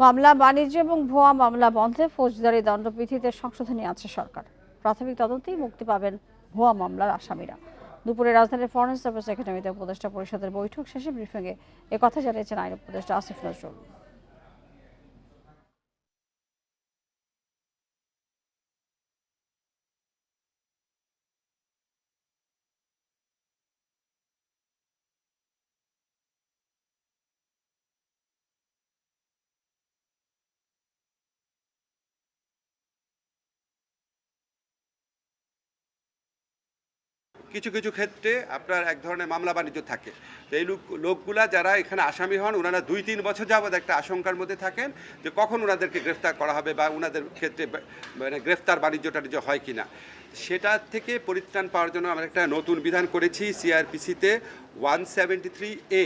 মামলা বাণিজ্য এবং ভুয়া মামলা বন্ধে ফৌজদারি দণ্ডবিধিতে সংশোধনী আছে সরকার। প্রাথমিক তদন্তেই মুক্তি পাবেন ভুয়া মামলার আসামিরা। দুপুরে রাজধানীর ফরেন সার্ভিস একাডেমিতে উপদেষ্টা পরিষদের বৈঠক শেষে ব্রিফিংয়ে একথা জানিয়েছেন আইন উপদেষ্টা আসিফ নজরুল। কিছু কিছু ক্ষেত্রে আপনার এক ধরনের মামলা বাণিজ্য থাকে। তো এই লোকগুলা যারা এখানে আসামি হন, ওনারা ২-৩ বছর যাবৎ একটা আশঙ্কার মধ্যে থাকেন যে কখন ওনাদেরকে গ্রেফতার করা হবে বা ওনাদের ক্ষেত্রে মানে গ্রেফতার বাণিজ্য টাণিজ্য হয় কিনা। সেটা থেকে পরিত্রাণ পাওয়ার জন্য আমরা একটা নতুন বিধান করেছি সিআরপিসিতে 173A